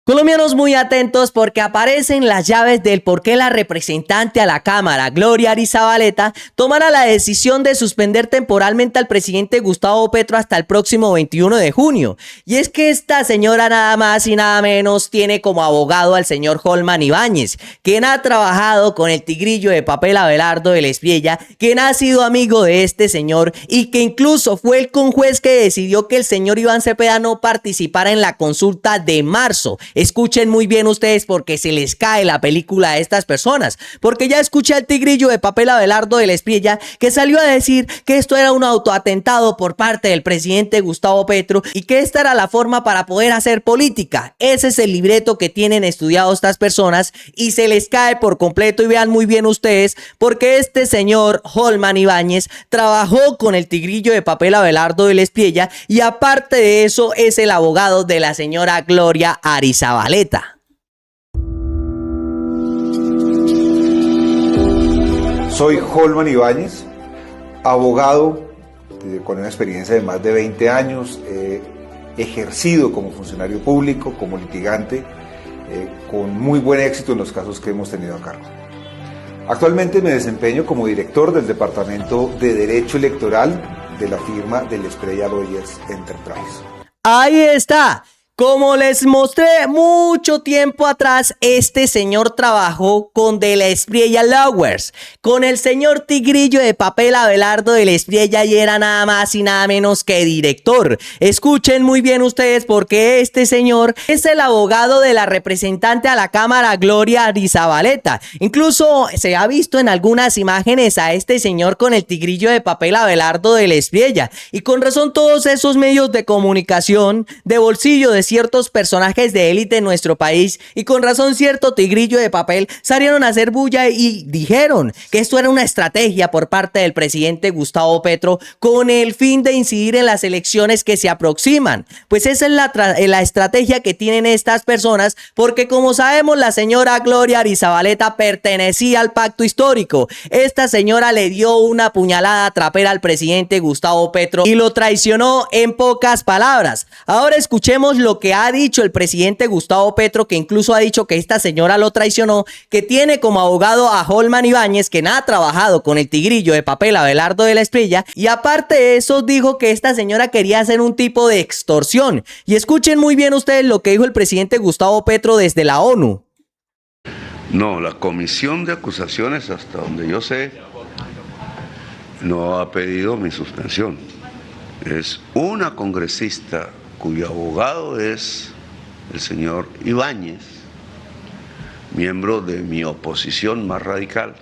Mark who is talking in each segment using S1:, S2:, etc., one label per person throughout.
S1: Colombianos muy atentos porque aparecen las llaves del por qué la representante a la Cámara, Gloria Arizabaleta, tomará la decisión de suspender temporalmente al presidente Gustavo Petro hasta el próximo 21 de junio. Y es que esta señora nada más y nada menos tiene como abogado al señor Holman Ibáñez, quien ha trabajado con el tigrillo de papel Abelardo del Espriella, quien ha sido amigo de este señor y que incluso fue el conjuez que decidió que el señor Iván Cepeda no participara en la consulta de marzo. Escuchen muy bien ustedes porque se les cae la película a estas personas, porque ya escuché al tigrillo de papel Abelardo del Espriella que salió a decir que esto era un autoatentado por parte del presidente Gustavo Petro y que esta era la forma para poder hacer política. Ese es el libreto que tienen estudiado estas personas y se les cae por completo. Y vean muy bien ustedes porque este señor Holman Ibáñez trabajó con el tigrillo de papel Abelardo del Espriella y aparte de eso es el abogado de la señora Gloria Arizabaleta.
S2: Soy Holman Ibáñez, abogado con una experiencia de más de 20 años, ejercido como funcionario público, como litigante, con muy buen éxito en los casos que hemos tenido a cargo. Actualmente me desempeño como director del Departamento de Derecho Electoral de la firma del Espriella Lawyers Enterprise.
S1: Ahí está. Como les mostré mucho tiempo atrás, este señor trabajó con De la Espriella Lawyers, con el señor tigrillo de papel Abelardo del Espriella y era nada más y nada menos que director. Escuchen muy bien ustedes porque este señor es el abogado de la representante a la Cámara, Gloria Arizabaleta. Incluso se ha visto en algunas imágenes a este señor con el tigrillo de papel Abelardo del Espriella y con razón todos esos medios de comunicación de bolsillo de ciertos personajes de élite en nuestro país y con razón cierto tigrillo de papel salieron a hacer bulla y dijeron que esto era una estrategia por parte del presidente Gustavo Petro con el fin de incidir en las elecciones que se aproximan. Pues esa es la estrategia que tienen estas personas porque como sabemos la señora Gloria Arizabaleta pertenecía al pacto histórico. Esta señora le dio una puñalada trapera al presidente Gustavo Petro y lo traicionó en pocas palabras. Ahora escuchemos lo que ha dicho el presidente Gustavo Petro, que incluso ha dicho que esta señora lo traicionó, que tiene como abogado a Holman Ibáñez, quien ha trabajado con el tigrillo de papel Abelardo de la Espriella, y aparte de eso dijo que esta señora quería hacer un tipo de extorsión. Y escuchen muy bien ustedes lo que dijo el presidente Gustavo Petro desde la ONU.
S3: No, la comisión de acusaciones, hasta donde yo sé, no ha pedido mi suspensión. Es una congresista cuyo abogado es el señor Ibáñez, miembro de mi oposición más radical,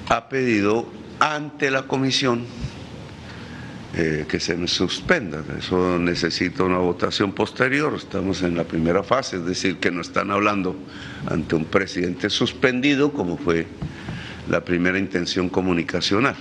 S3: ha pedido ante la comisión que se me suspenda. Eso necesita una votación posterior, estamos en la primera fase, es decir, que no están hablando ante un presidente suspendido como fue la primera intención comunicacional.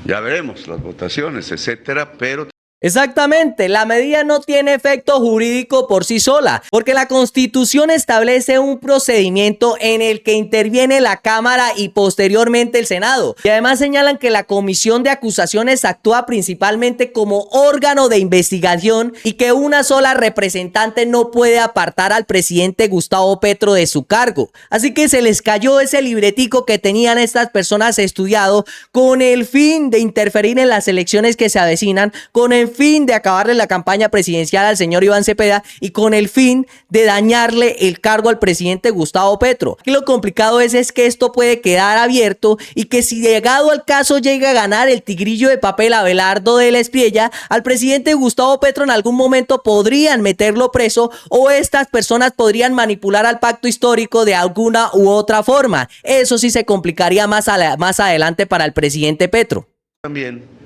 S3: Ya veremos las votaciones, etcétera, pero...
S1: Exactamente, la medida no tiene efecto jurídico por sí sola, porque la Constitución establece un procedimiento en el que interviene la Cámara y posteriormente el Senado. Y además señalan que la Comisión de Acusaciones actúa principalmente como órgano de investigación y que una sola representante no puede apartar al presidente Gustavo Petro de su cargo. Así que se les cayó ese libretico que tenían estas personas estudiado con el fin de interferir en las elecciones que se avecinan, con el fin de acabarle la campaña presidencial al señor Iván Cepeda y con el fin de dañarle el cargo al presidente Gustavo Petro. Y lo complicado es que esto puede quedar abierto y que si llegado al caso llega a ganar el tigrillo de papel Abelardo de la Espriella, al presidente Gustavo Petro en algún momento podrían meterlo preso o estas personas podrían manipular al pacto histórico de alguna u otra forma. Eso sí se complicaría más adelante para el presidente Petro.
S3: También,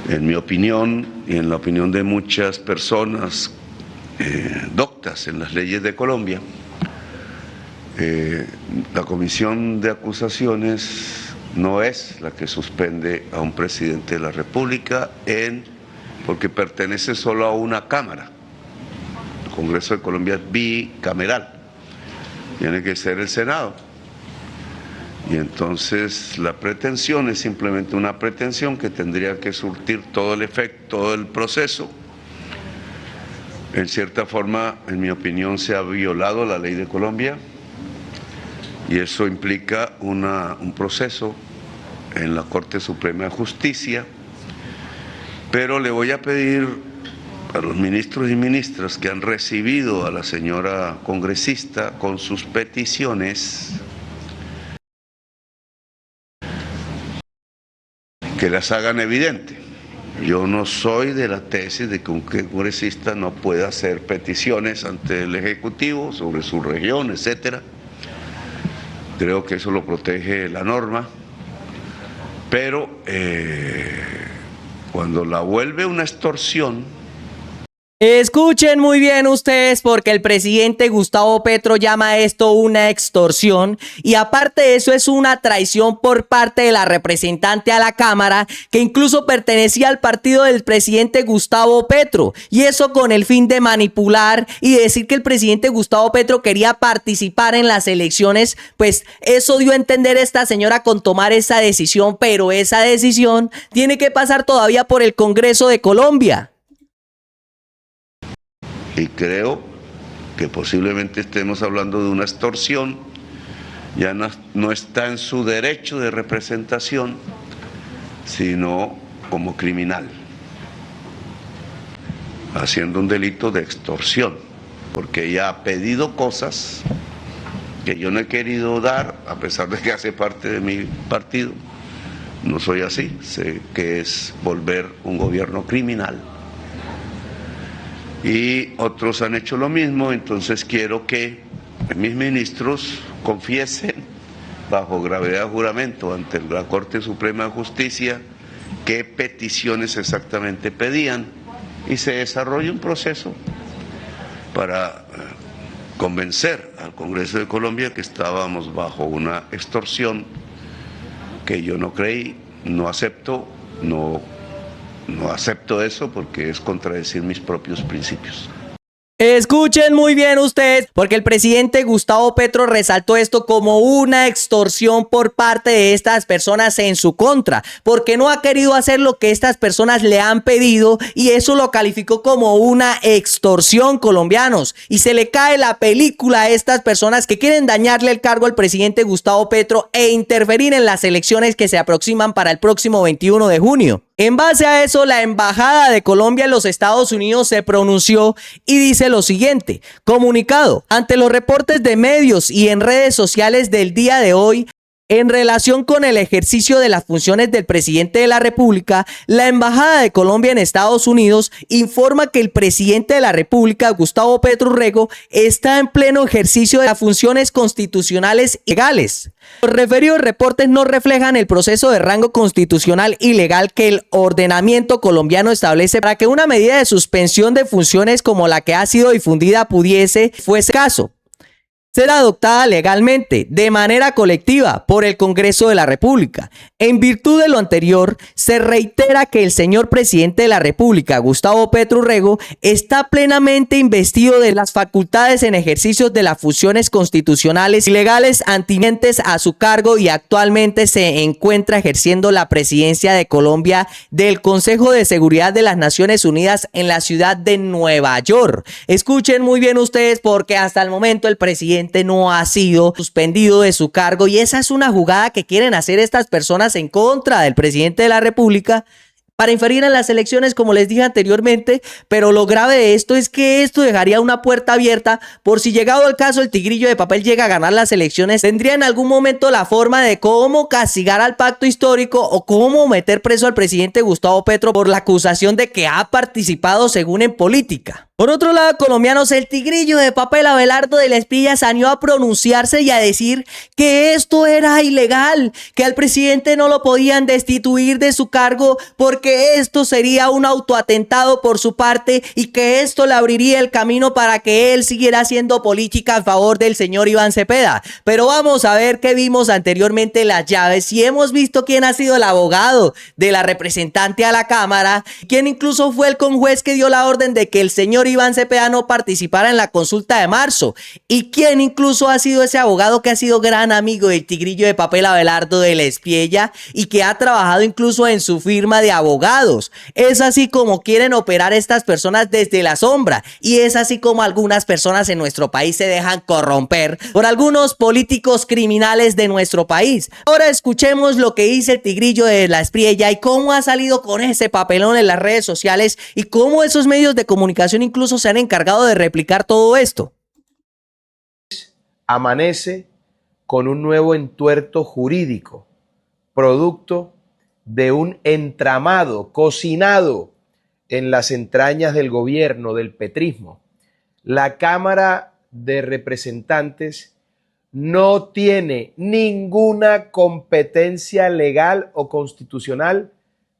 S3: en mi opinión y en la opinión de muchas personas doctas en las leyes de Colombia, la comisión de acusaciones no es la que suspende a un presidente de la República porque pertenece solo a una cámara. El Congreso de Colombia es bicameral, tiene que ser el Senado. Y entonces la pretensión es simplemente una pretensión que tendría que surtir todo el efecto, todo el proceso En cierta forma, en mi opinión, se ha violado la ley de Colombia y eso implica un proceso en la Corte Suprema de Justicia, pero le voy a pedir a los ministros y ministras que han recibido a la señora congresista con sus peticiones que las hagan evidente. Yo no soy de la tesis de que un congresista no pueda hacer peticiones ante el Ejecutivo sobre su región, etcétera. Creo que eso lo protege la norma, pero cuando la vuelve una extorsión.
S1: Escuchen muy bien ustedes, porque el presidente Gustavo Petro llama esto una extorsión, y aparte de eso es una traición por parte de la representante a la Cámara, que incluso pertenecía al partido del presidente Gustavo Petro, y eso con el fin de manipular y decir que el presidente Gustavo Petro quería participar en las elecciones. Pues eso dio a entender esta señora con tomar esa decisión, pero esa decisión tiene que pasar todavía por el Congreso de Colombia.
S3: Y creo que posiblemente estemos hablando de una extorsión. Ya no está en su derecho de representación, sino como criminal, haciendo un delito de extorsión, porque ella ha pedido cosas que yo no he querido dar, a pesar de que hace parte de mi partido. No soy así, sé que es volver un gobierno criminal. Y otros han hecho lo mismo, entonces quiero que mis ministros confiesen bajo gravedad de juramento ante la Corte Suprema de Justicia qué peticiones exactamente pedían y se desarrolle un proceso para convencer al Congreso de Colombia que estábamos bajo una extorsión que yo no creí, no acepto, no acepto eso porque es contradecir mis propios principios.
S1: Escuchen muy bien ustedes, porque el presidente Gustavo Petro resaltó esto como una extorsión por parte de estas personas en su contra, porque no ha querido hacer lo que estas personas le han pedido, y eso lo calificó como una extorsión, colombianos. Y se le cae la película a estas personas que quieren dañarle el cargo al presidente Gustavo Petro e interferir en las elecciones que se aproximan para el próximo 21 de junio. En base a eso, la Embajada de Colombia en los Estados Unidos se pronunció y dice lo siguiente: comunicado, ante los reportes de medios y en redes sociales del día de hoy, en relación con el ejercicio de las funciones del presidente de la República, la Embajada de Colombia en Estados Unidos informa que el presidente de la República, Gustavo Petro Urrego, está en pleno ejercicio de las funciones constitucionales y legales. Los referidos reportes no reflejan el proceso de rango constitucional y legal que el ordenamiento colombiano establece para que una medida de suspensión de funciones como la que ha sido difundida fuese caso ser adoptada legalmente, de manera colectiva, por el Congreso de la República. En virtud de lo anterior, se reitera que el señor presidente de la República, Gustavo Petro Urrego, está plenamente investido de las facultades en ejercicio de las funciones constitucionales y legales atinentes a su cargo, y actualmente se encuentra ejerciendo la presidencia de Colombia del Consejo de Seguridad de las Naciones Unidas en la ciudad de Nueva York. Escuchen muy bien ustedes, porque hasta el momento el presidente no ha sido suspendido de su cargo, y esa es una jugada que quieren hacer estas personas en contra del presidente de la República para inferir en las elecciones, como les dije anteriormente. Pero lo grave de esto es que esto dejaría una puerta abierta por si, llegado el caso, el tigrillo de papel llega a ganar las elecciones, tendría en algún momento la forma de cómo castigar al pacto histórico o cómo meter preso al presidente Gustavo Petro por la acusación de que ha participado, según, en política. Por otro lado, colombianos, el tigrillo de papel Abelardo de la Espriella salió a pronunciarse y a decir que esto era ilegal, que al presidente no lo podían destituir de su cargo porque esto sería un autoatentado por su parte, y que esto le abriría el camino para que él siguiera haciendo política a favor del señor Iván Cepeda. Pero vamos a ver qué vimos anteriormente en las llaves, y hemos visto quién ha sido el abogado de la representante a la Cámara, quien incluso fue el conjuez que dio la orden de que el señor señor Iván Cepeda no participara en la consulta de marzo? ¿Y quién incluso ha sido ese abogado que ha sido gran amigo del tigrillo de papel Abelardo de la Espriella y que ha trabajado incluso en su firma de abogados? Es así como quieren operar estas personas desde la sombra, y es así como algunas personas en nuestro país se dejan corromper por algunos políticos criminales de nuestro país. Ahora escuchemos lo que dice el tigrillo de la Espriella y cómo ha salido con ese papelón en las redes sociales y cómo esos medios de comunicación incluso se han encargado de replicar todo esto.
S4: Amanece con un nuevo entuerto jurídico, producto de un entramado cocinado en las entrañas del gobierno del petrismo. La Cámara de Representantes no tiene ninguna competencia legal o constitucional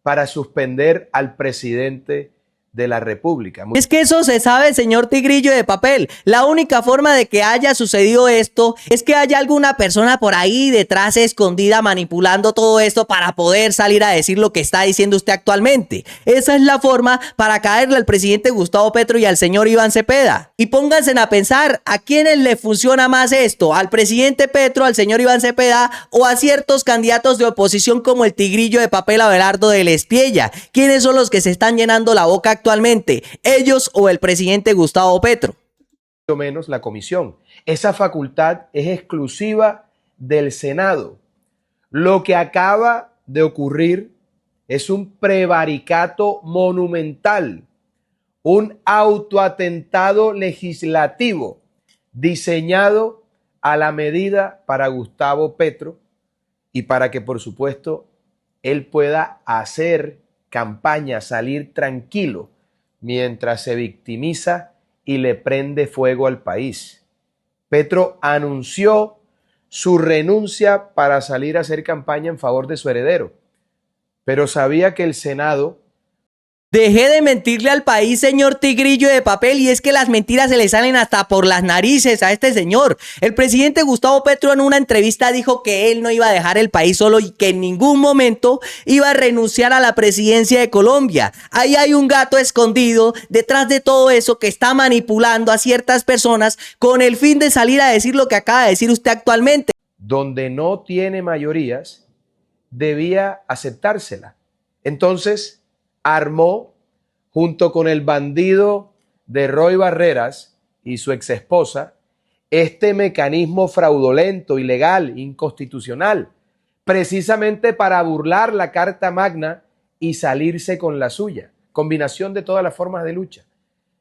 S4: para suspender al presidente de la República.
S1: Es que eso se sabe, señor tigrillo de papel. La única forma de que haya sucedido esto es que haya alguna persona por ahí detrás escondida manipulando todo esto para poder salir a decir lo que está diciendo usted actualmente. Esa es la forma para caerle al presidente Gustavo Petro y al señor Iván Cepeda. Y pónganse a pensar, ¿a quiénes le funciona más esto? ¿Al presidente Petro, al señor Iván Cepeda o a ciertos candidatos de oposición como el tigrillo de papel Abelardo de la Espriella? ¿Quiénes son los que se están llenando la boca actualmente, ellos o el presidente Gustavo Petro?
S4: Menos la comisión. Esa facultad es exclusiva del Senado. Lo que acaba de ocurrir es un prevaricato monumental, un autoatentado legislativo diseñado a la medida para Gustavo Petro y para que, por supuesto, él pueda hacer campaña, salir tranquilo mientras se victimiza y le prende fuego al país. Petro anunció su renuncia para salir a hacer campaña en favor de su heredero, pero sabía que el Senado...
S1: Deje de mentirle al país, señor tigrillo de papel, y es que las mentiras se le salen hasta por las narices a este señor. El presidente Gustavo Petro en una entrevista dijo que él no iba a dejar el país solo y que en ningún momento iba a renunciar a la presidencia de Colombia. Ahí hay un gato escondido detrás de todo eso que está manipulando a ciertas personas con el fin de salir a decir lo que acaba de decir usted actualmente.
S4: Donde no tiene mayorías, debía aceptársela. Entonces armó, junto con el bandido de Roy Barreras y su exesposa, este mecanismo fraudulento, ilegal, inconstitucional, precisamente para burlar la Carta Magna y salirse con la suya. Combinación de todas las formas de lucha.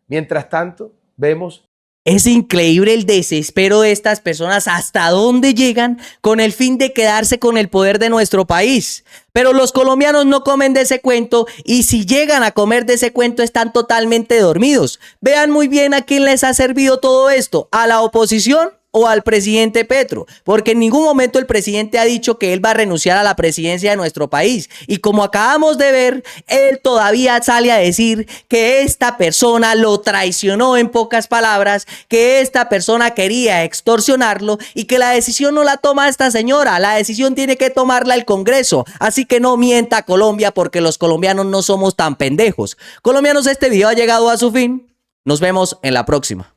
S4: Mientras tanto, vemos...
S1: Es increíble el desespero de estas personas, hasta dónde llegan con el fin de quedarse con el poder de nuestro país. Pero los colombianos no comen de ese cuento, y si llegan a comer de ese cuento están totalmente dormidos. Vean muy bien a quién les ha servido todo esto, a la oposición o al presidente Petro, porque en ningún momento el presidente ha dicho que él va a renunciar a la presidencia de nuestro país, y como acabamos de ver, él todavía sale a decir que esta persona lo traicionó, en pocas palabras, que esta persona quería extorsionarlo y que la decisión no la toma esta señora, la decisión tiene que tomarla el Congreso. Así que no mienta Colombia, porque los colombianos no somos tan pendejos. Colombianos, este video ha llegado a su fin. Nos vemos en la próxima.